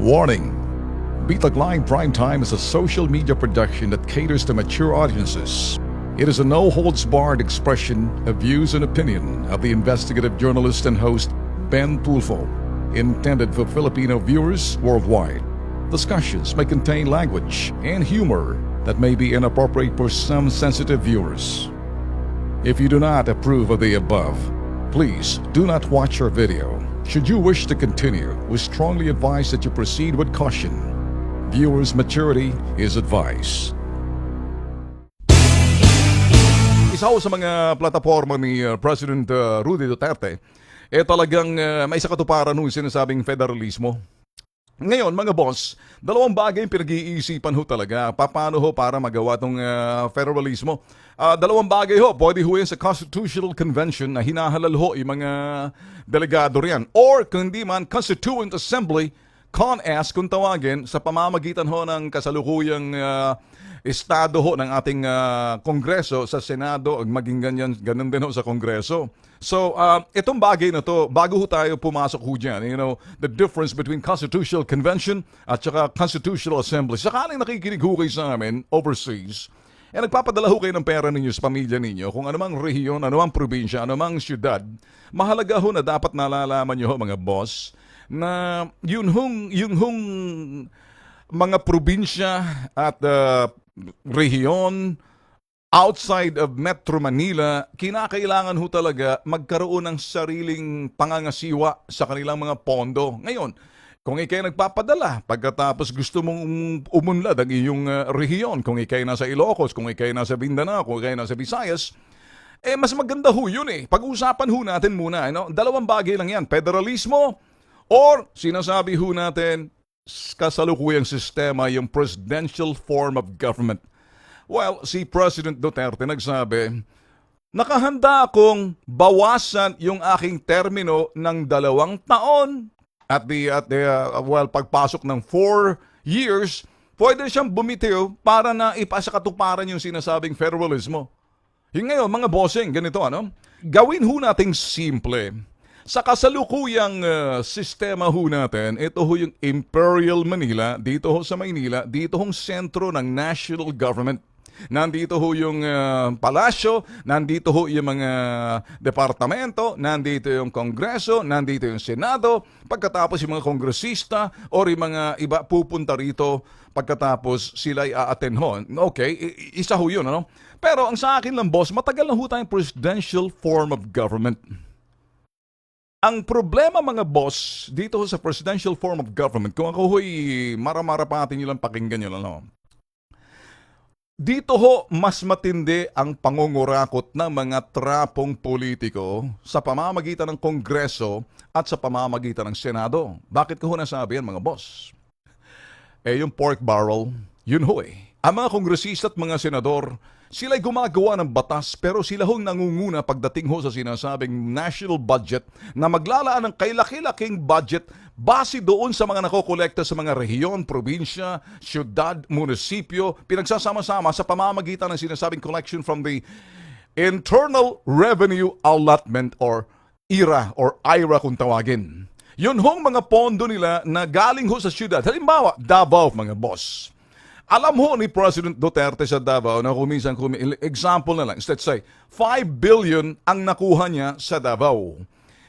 Warning: Bitag Line Primetime is a social media production that caters to mature audiences. It is a no-holds-barred expression of views and opinion of the investigative journalist and host Ben Tulfo, intended for Filipino viewers worldwide. Discussions may contain language and humor that may be inappropriate for some sensitive viewers. If you do not approve of the above, please do not watch our video. Should you wish to continue, we strongly advise that you proceed with caution. Viewers' maturity is advised. Isa ho sa mga plataforma ni President Rudy Duterte, talagang may isa katuparan ho yung sinasabing federalismo. Ngayon, mga boss, dalawang bagay yung pinag-iisipan ho talaga. Paano ho para magawa itong federalismo? Dalawang bagay ho. Pwede ho yan sa Constitutional Convention na hinahalal ho yung mga delegado riyan. Or, kung hindi man, Constituent Assembly, CONAS kung tawagin, sa pamamagitan ho ng kasalukuyang estado ho ng ating Kongreso sa Senado, maging ganun din ho sa Kongreso. So, itong bagay na to, bago ho tayo pumasok ho dyan, the difference between Constitutional Convention at saka Constitutional Assembly. Sakaling nakikinig ho kayo sa amin overseas, nagpapadala ho kayo ng pera ninyo sa pamilya ninyo, kung anumang rehiyon, anumang probinsya, anumang syudad, mahalaga ho na dapat nalalaman nyo ho, mga boss, na yun hong mga probinsya at rehiyon outside of Metro Manila, kinakailangan ho talaga magkaroon ng sariling pangangasiwa sa kanilang mga pondo. Ngayon, kung ikay nagpapadala, pagkatapos gusto mong umunlad ang iyong rehiyon, kung ikay nasa Ilocos, kung ikay nasa Mindanao, kung ikay nasa Visayas, mas maganda ho yun eh. Pag-usapan ho natin muna, dalawang bagay lang yan, federalismo or sinasabi ho natin, kasalukuyang sistema, yung presidential form of government. Well, si President Duterte nagsabi, nakahanda akong bawasan yung aking termino ng 2 taon at pagpasok ng 4 years, pwede siyang bumitiw para na ipasa katuparan yung sinasabing federalismo. Yung ngayon, mga bossing, ganito, gawin ho nating simple. Sa kasalukuyang sistema ho natin, ito ho yung Imperial Manila, dito ho sa Maynila, dito hong sentro ng national government. Nandito ho yung palasyo, nandito ho yung mga departamento, nandito yung Kongreso, nandito yung Senado, pagkatapos yung mga kongresista or yung mga iba pupunta rito pagkatapos sila i-attend ho. Okay, isa ho yun, Pero ang sa akin lang, boss, matagal na ho tayong presidential form of government. Ang problema, mga boss, dito sa presidential form of government, kung ako ho'y mara-mara pa natin nilang pakinggan nyo lang, dito ho, mas matindi ang pangungurakot ng mga trapong politiko sa pamamagitan ng Kongreso at sa pamamagitan ng Senado. Bakit ko ho nasabi yan, mga boss? Yung pork barrel, yun ho eh. Ang mga kongresista at mga senador, sila'y gumagawa ng batas pero sila hong nangunguna pagdating ho sa sinasabing national budget na maglalaan ng kailaki-laking budget base doon sa mga nakokolekta sa mga rehiyon, probinsya, syudad, munisipyo, pinagsasama-sama sa pamamagitan ng sinasabing collection from the Internal Revenue Allotment or IRA or IRA kung tawagin. Yun hong mga pondo nila na galing ho sa syudad. Halimbawa, Davao, mga boss. Alam ho ni President Duterte sa Davao na example na lang, let's say, 5 billion ang nakuha niya sa Davao.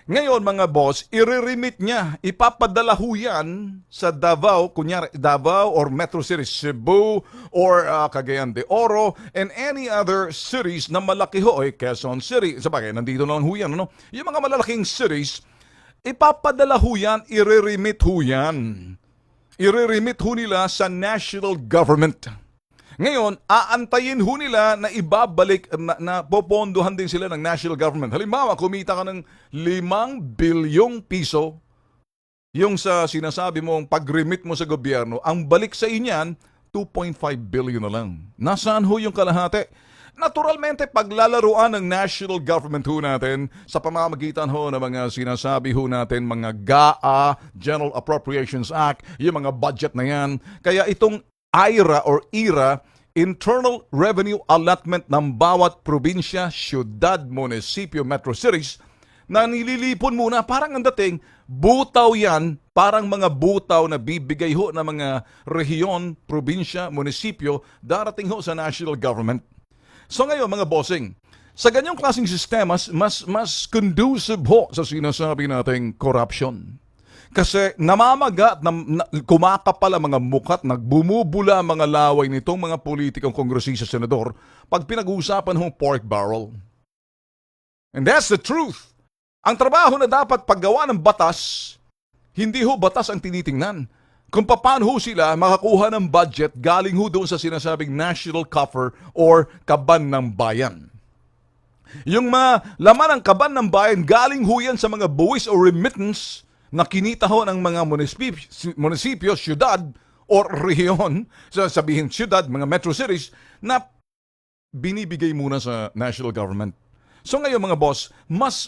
Ngayon, mga boss, i-remit niya, ipapadala ho yan sa Davao, kunyari Davao or Metro City, Cebu or Cagayan de Oro and any other cities na malaki ho, Quezon City, sabagay, nandito na lang ho yan, Yung mga malalaking cities, ipapadala ho yan, i-remit ho yan. I-remit ho nila sa national government. Ngayon, aantayin ho nila na ibabalik, na popondohan din sila ng national government. Halimbawa, kumita ka ng 5 bilyong piso, yung sa sinasabi mong pag-remit mo sa gobyerno, ang balik sa inyan, 2.5 billion na lang. Nasaan ho yung kalahati? Naturalmente, paglalaruan ng national government ho natin sa pamamagitan ho ng mga sinasabi ho natin, mga GAA, General Appropriations Act, yung mga budget na yan. Kaya itong IRA or IRA, Internal Revenue Allotment ng bawat probinsya, syudad, munisipyo, metro cities, na nililipon muna. Parang ang dating, butaw yan, parang mga butaw na bibigay ho ng mga rehiyon, probinsya, munisipyo, darating ho sa national government. So ngayon mga bossing, sa ganyang klaseng sistema, mas conducive ho sa sinasabi nating corruption. Kasi namamaga at kumakapal ang mga mukat, nagbumubula ang mga laway nitong mga politikong kongresista, senador, pag pinag-uusapan hong pork barrel. And that's the truth. Ang trabaho na dapat paggawa ng batas, hindi ho batas ang tinitingnan. Kung paano ho sila makakuha ng budget galing ho doon sa sinasabing national coffer or kaban ng bayan. Yung laman ng kaban ng bayan, galing ho yan sa mga buwis o remittance na kinita ho ng mga munisipyo, syudad, o rehiyon, sabihin syudad, mga metro cities, na binibigay muna sa national government. So ngayon mga boss, mas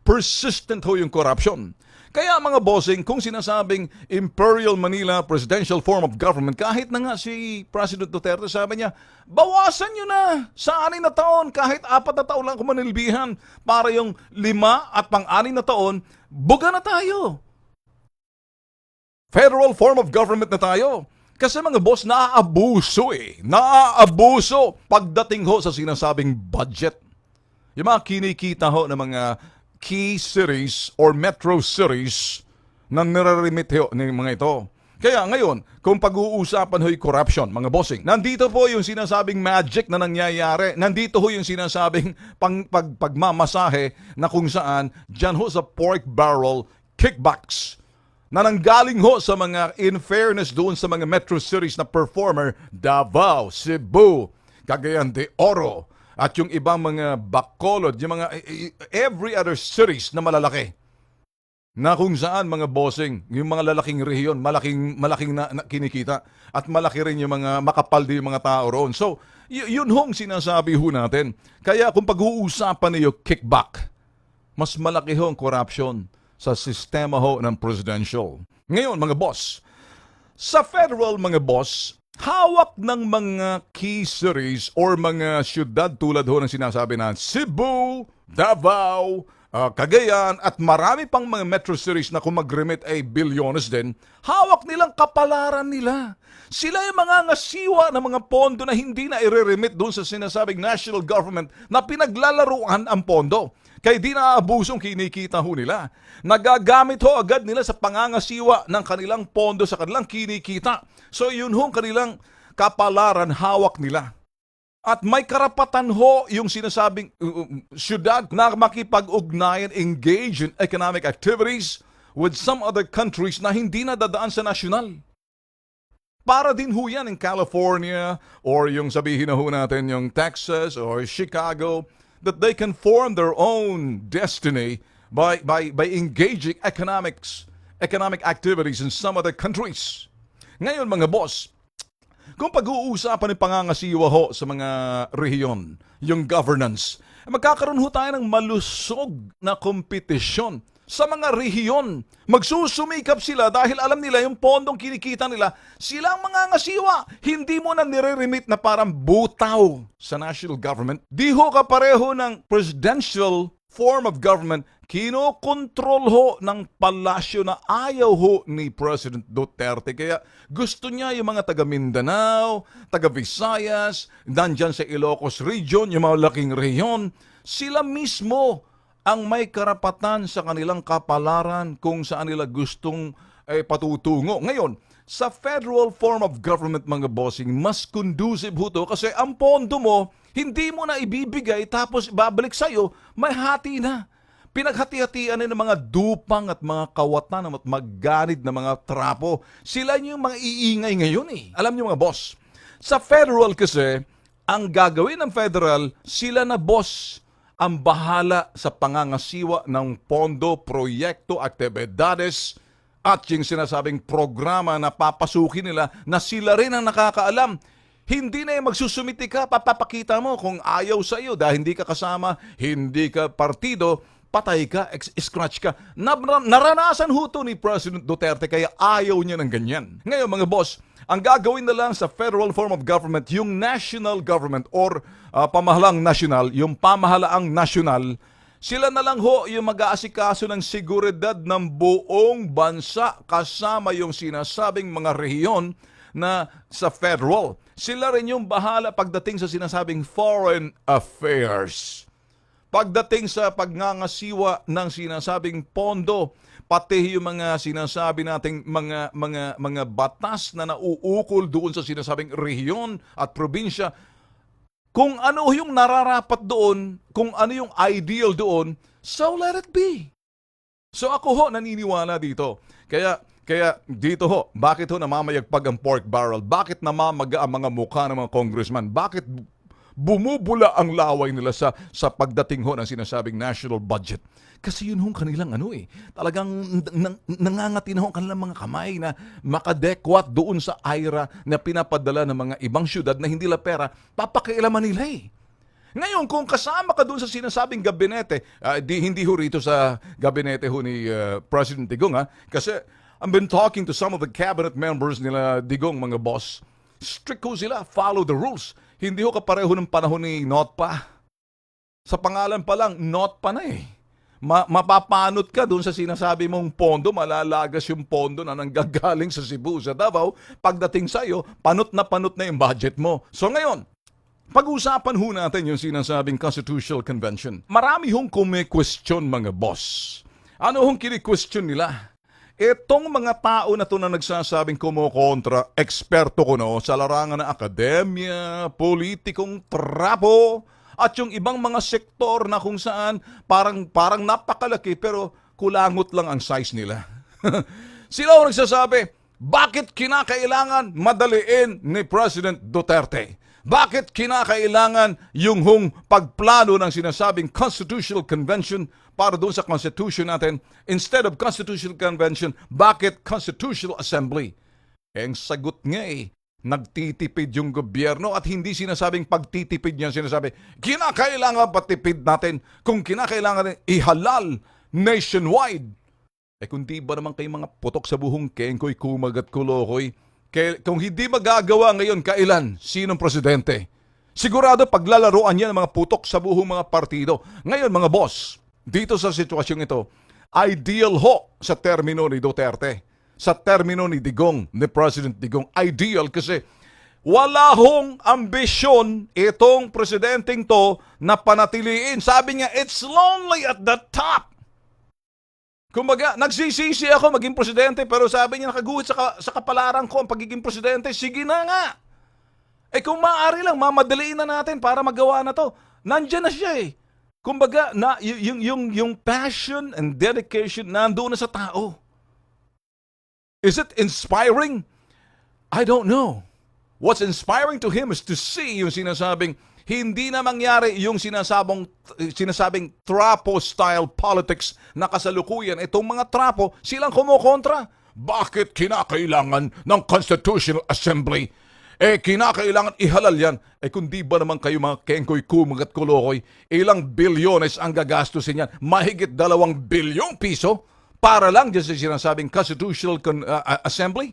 persistent ho yung corruption. Kaya mga bossing, kung sinasabing Imperial Manila Presidential Form of Government, kahit na nga si President Duterte sabi niya, bawasan nyo na sa 6 na taon, kahit 4 na taon lang kumanilbihan, para yung 5 at pang-6 na taon, buga na tayo. Federal form of government na tayo. Kasi mga boss, naaabuso Naaabuso pagdating ho sa sinasabing budget. Yung mga kinikita ho ng mga key cities or metro cities na nire-remit ho ng mga ito. Kaya ngayon, kung pag-uusapan ho'y corruption, mga bossing, nandito po yung sinasabing magic na nangyayari. Nandito ho yung sinasabing pagmamasahe na kung saan dyan ho sa pork barrel kickbacks na nanggaling ho sa mga, in fairness doon sa mga metro cities na performer, Davao, Cebu, Cagayan de Oro, at yung ibang mga Bacolod, yung mga every other cities na malalaki. Na kung saan mga bossing, yung mga lalaking rehiyon, malaking na kinikita. At malaki rin yung mga makapal din yung mga tao roon. So, yun hong sinasabi ho natin. Kaya kung pag-uusapan niyo kickback, mas malaki ho ang corruption sa sistema ho ng presidential. Ngayon mga boss, sa federal mga boss, hawak ng mga key cities or mga syudad tulad ho ng sinasabi na Cebu, Davao, Cagayan at marami pang mga metro cities na kung mag-remit ay bilyones din, hawak nilang kapalaran nila. Sila yung mga ngasiwa ng mga pondo na hindi na i-remit doon sa sinasabing national government na pinaglalaruan ang pondo. Kaya di naabusong kinikita ho nila. Nagagamit ho agad nila sa pangangasiwa ng kanilang pondo sa kanilang kinikita. So yun ho kanilang kapalaran hawak nila. At may karapatan ho yung sinasabing syudad na makipag-ugnayan, engage in economic activities with some other countries na hindi na dadaan sa nasyonal. Para din ho yan in California or yung sabihin na ho natin yung Texas or Chicago, that they can form their own destiny by engaging economic activities in some other countries. Ngayon mga boss, kung pag-uusapan ng pangangasiwa ho sa mga rehiyon, yung governance, magkakaroon ho tayo ng malusog na kompetisyon sa mga rehiyon. Magsusumikap sila dahil alam nila yung pondong kinikita nila, sila ang mga ngasiwa. Hindi mo na nire-remit na parang butaw sa national government. Di ho kapareho ng presidential form of government, kinokontrol ho ng palasyo na ayaw ho ni President Duterte. Kaya gusto niya yung mga taga Mindanao, taga Visayas, nandyan sa Ilocos region, yung mga laking rehiyon, sila mismo ang may karapatan sa kanilang kapalaran kung saan nila gustong patutungo. Ngayon, sa federal form of government mga bossing, mas conducive ho to kasi ang pondo mo, hindi mo na ibibigay tapos babalik sa'yo, may hati na. Pinaghati-hatian na ng mga dupang at mga kawatan at magganid na mga trapo. Sila yung mga iingay ngayon eh. Alam niyo mga boss, sa federal kasi, ang gagawin ng federal, sila na boss ang bahala sa pangangasiwa ng pondo, proyekto, aktibidades, at yung sinasabing programa na papasukin nila na sila rin ang nakakaalam. Hindi na yung magsusumiti ka, papapakita mo kung ayaw sa iyo dahil hindi ka kasama, hindi ka partido, patay ka, scratch ka. Naranasan ho to ni President Duterte kaya ayaw niya ng ganyan. Ngayon mga boss, ang gagawin na lang sa federal form of government, yung national government or pamahalang national, yung pamahalaang national, Sila na lang ho yung mag-aasikaso ng seguridad ng buong bansa kasama yung sinasabing mga rehiyon na sa federal. Sila rin yung bahala pagdating sa sinasabing foreign affairs. Pagdating sa pagnangasiwa ng sinasabing pondo, pati yung mga sinasabi nating mga batas na nauukol doon sa sinasabing rehiyon at probinsya, kung ano yung nararapat doon, kung ano yung ideal doon, so let it be. So ako ho naniniwala dito. Kaya dito ho, bakit ho namamayagpag ang pork barrel? Bakit namamaga ang mga mukha ng mga congressman? Bakit bumubula ang laway nila sa pagdating ho ng sinasabing national budget? Kasi yun hong kanilang talagang nangangati na ho ang kanilang mga kamay na makadekwat doon sa IRA na pinapadala ng mga ibang syudad na hindi la pera, papakialaman nila Ngayon, kung kasama ka doon sa sinasabing gabinete, hindi ho rito sa gabinete ho ni President Digong kasi I've been talking to some of the cabinet members nila Digong, mga boss. Strict ho sila, follow the rules. Hindi ho kapareho ng panahon ni Notpa. Sa pangalan pa lang, Notpa na mapapanot ka doon sa sinasabi mong pondo, malalagas yung pondo na nanggagaling sa Cebu, sa Davao, pagdating sa iyo, panot na yung budget mo. So ngayon, pag-usapan ho natin yung sinasabing Constitutional Convention. Marami hong kumi-question mga boss. Ano hong kini-question nila? Itong mga tao na to na nagsasabing kumukontra, eksperto ko sa larangan ng akademya, politikong trapo, at yung ibang mga sektor na kung saan parang napakalaki pero kulangot lang ang size nila. Sila ang nagsasabi, bakit kinakailangan madaliin ni President Duterte? Bakit kinakailangan yung pagplano ng sinasabing Constitutional Convention para doon sa Constitution natin? Instead of Constitutional Convention, bakit Constitutional Assembly? Ang sagot nga nagtitipid yung gobyerno at hindi sinasabing pagtitipid niya, sinasabi, kinakailangan patipid natin kung kinakailangan ihalal nationwide. Kung di ba naman kayo mga putok sa buhong kengkoy, kumagat kulokoy, kung hindi magagawa ngayon, kailan? Sinong presidente? Sigurado paglalaroan niya ng mga putok sa buhong mga partido. Ngayon mga boss, dito sa sitwasyong ito, ideal ho sa termino ni Duterte. Sa termino ni Digong, ni President Digong, ideal kasi wala hong ambisyon itong presidenteng to na panatiliin. Sabi niya, it's lonely at the top. Kumbaga, nagsisisi ako maging presidente pero sabi niya nakaguhit sa kapalaran ko ang pagiging presidente. Sige na nga. Kung maaari lang, mamadaliin na natin para magawa na to. Nandiyan na siya Kumbaga, yung passion and dedication nandoon na sa tao. Is it inspiring? I don't know. What's inspiring to him is to see yung sinasabing hindi na mangyari yung sinasabing trapo-style politics na kasalukuyan. Itong mga trapo, silang kumukontra. Bakit kinakailangan ng Constitutional Assembly? Kinakailangan ihalal yan. Kung di ba naman kayo mga kengkoy, kumagat kulokoy, ilang bilyones ang gagastusin yan? Mahigit 2 bilyong piso? Para lang dyan sa sinasabing Constitutional Assembly.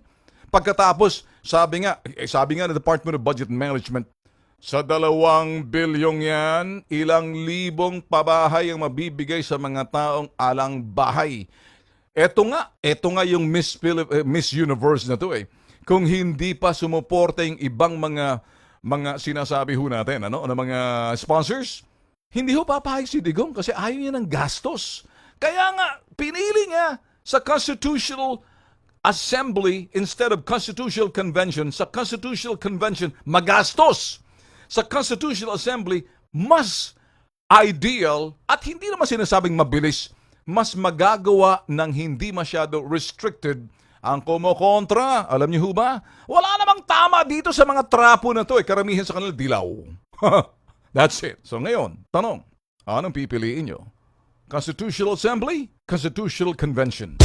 Pagkatapos, sabi nga ng Department of Budget and Management, sa 2 bilyong yan, ilang libong pabahay ang mabibigay sa mga taong alang bahay. Ito nga yung Miss Universe na to Kung hindi pa sumuporta yung ibang mga sinasabi ho natin, na mga sponsors, hindi ho papahayag si Digong kasi ayaw niya ng gastos. Kaya nga, pinili niya sa Constitutional Assembly instead of Constitutional Convention. Sa Constitutional Convention, magastos. Sa Constitutional Assembly, mas ideal at hindi naman sinasabing mabilis, mas magagawa ng hindi masyado restricted ang kumukontra. Alam niyo ho ba? Wala namang tama dito sa mga trapo na to karamihan sa kanila dilaw. That's it. So ngayon, tanong, anong pipiliin niyo? Constitutional Assembly, Constitutional Convention.